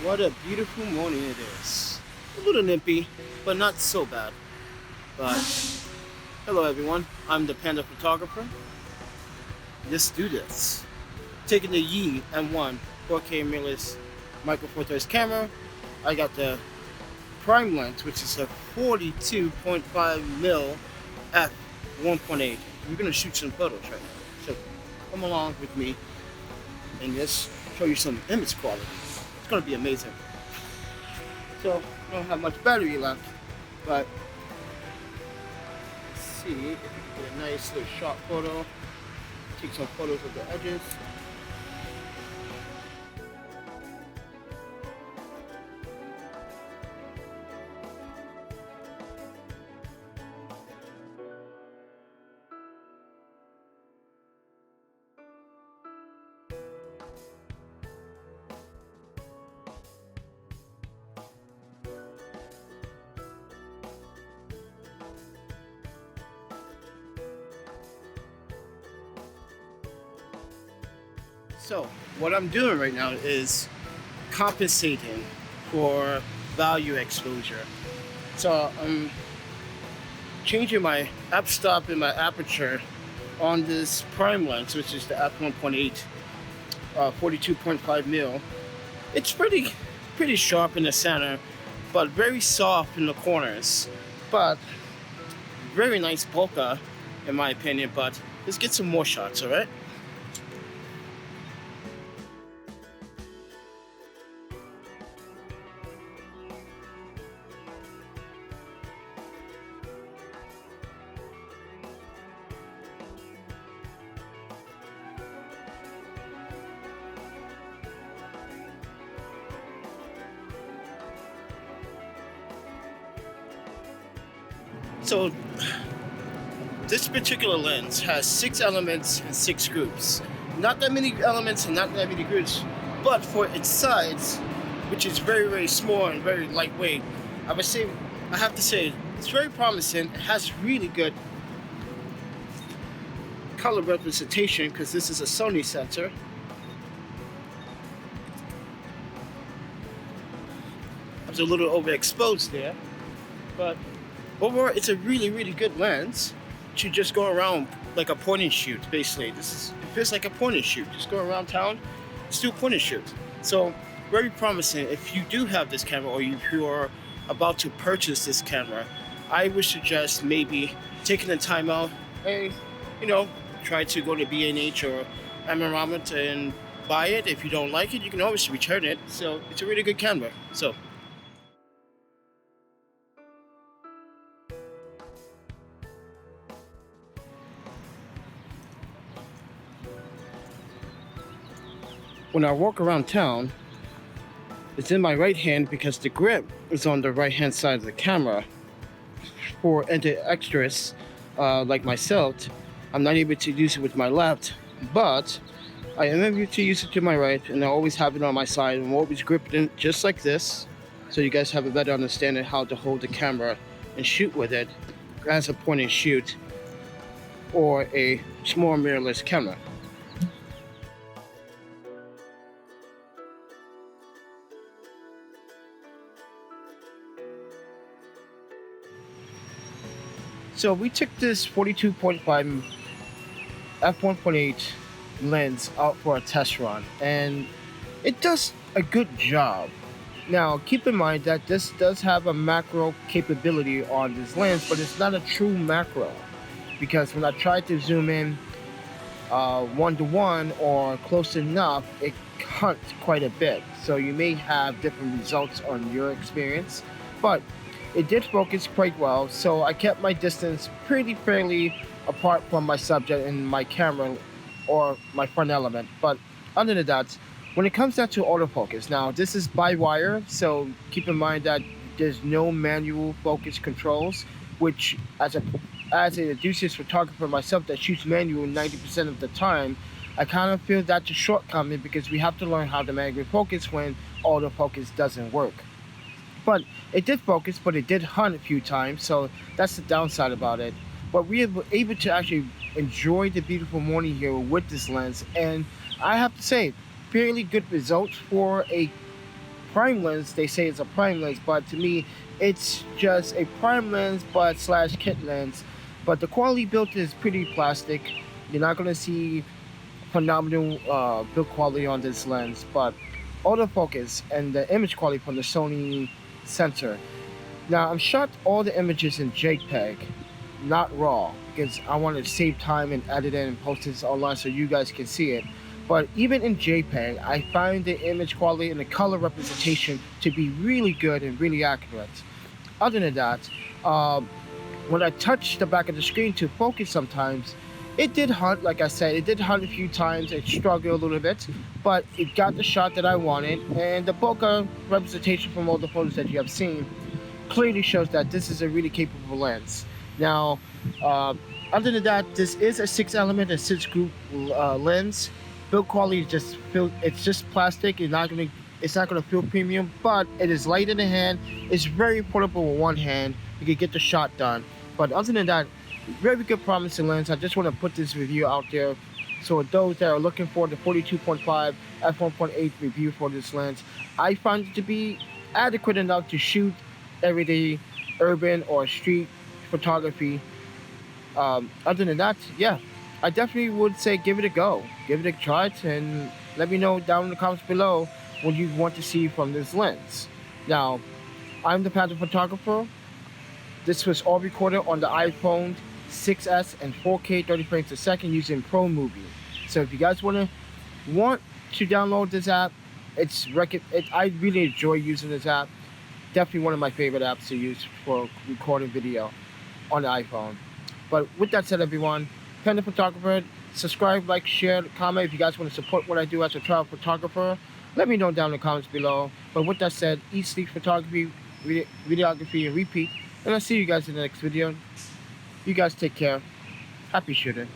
What a beautiful morning it is. A little nippy, but not so bad. But hello everyone, I'm the Panda Photographer. Let's do this. Taking the Yi M1 4K mirrorless micro four thirds camera. I got the prime lens, which is a 42.5mm f1.8. We're gonna shoot some photos right now. So come along with me and just show you some image quality. It's gonna be amazing. So I don't have much battery left, but let's see if we can get a nice little shot photo. Take some photos of the edges. So what I'm doing right now is compensating for value exposure. So I'm changing my f-stop and my aperture on this prime lens, which is the f1.8 42.5mm. It's pretty sharp in the center, but very soft in the corners. But very nice bokeh in my opinion. But let's get some more shots, all right? So this particular lens has 6 elements and 6 groups. Not that many elements and not that many groups, but for its size, which is very small and very lightweight, I have to say it's very promising. It has really good color representation because this is a Sony sensor. I was a little overexposed there, but overall, it's a really good lens to just go around like a point and shoot. Basically, it feels like a point and shoot. Just go around town, just do a point and shoot. So very promising. If you do have this camera, or if you are about to purchase this camera, I would suggest maybe taking the time out and try to go to B&H or Amazon and buy it. If you don't like it, you can always return it. So it's a really good camera. So. When I walk around town, it's in my right hand because the grip is on the right hand side of the camera. For extras like myself, I'm not able to use it with my left, but I am able to use it to my right, and I always have it on my side and always grip it in just like this, so you guys have a better understanding how to hold the camera and shoot with it as a point and shoot or a small mirrorless camera. So we took this 42.5 f1.8 lens out for a test run, and it does a good job. Now keep in mind that this does have a macro capability on this lens, but it's not a true macro, because when I tried to zoom in 1:1 or close enough, it hunts quite a bit. So you may have different results on your experience, but it did focus quite well, so I kept my distance fairly apart from my subject and my camera or my front element. But other than that, when it comes down to autofocus, now this is by wire, so keep in mind that there's no manual focus controls, which as an enthusiast photographer myself that shoots manual 90% of the time, I kind of feel that's a shortcoming because we have to learn how to manually focus when autofocus doesn't work. But it did focus, but it did hunt a few times, so that's the downside about it. But we were able to actually enjoy the beautiful morning here with this lens, and I have to say, fairly good results for a prime lens. They say it's a prime lens, but to me, it's just a prime lens but slash kit lens. But the quality built is pretty plastic. You're not gonna see phenomenal build quality on this lens, but autofocus and the image quality from the Sony sensor. Now I'm shot all the images in JPEG, not RAW, because I want to save time and edit it and post this online so you guys can see it. But even in JPEG, I find the image quality and the color representation to be really good and really accurate. Other than that, when I touch the back of the screen to focus sometimes, it did hunt, like I said, it did hunt a few times, it struggled a little bit, but it got the shot that I wanted, and the bokeh representation from all the photos that you have seen clearly shows that this is a really capable lens. Now, other than that, this is a 6-element and 6-group lens. Build quality is just it's just plastic. It's not gonna feel premium, but it is light in the hand. It's very portable with one hand. You can get the shot done. But other than that, very good promising lens. I just want to put this review out there. So those that are looking for the 42.5 f1.8 review for this lens, I find it to be adequate enough to shoot everyday urban or street photography. Other than that, yeah, I definitely would say give it a go. Give it a try, and let me know down in the comments below what you want to see from this lens. Now, I'm the PandaPhotographer. This was all recorded on the iPhone 6s and 4K 30 frames a second using Pro Movie. So if you guys want to download this app, I really enjoy using this app. Definitely one of my favorite apps to use for recording video on the iPhone. But with that said, everyone, PandaPhotographer, subscribe, like, share, comment. If you guys want to support what I do as a travel photographer, let me know down in the comments below. But with that said, eat, sleep, photography, videography, and repeat. And I'll see you guys in the next video. You guys take care. Happy shooting.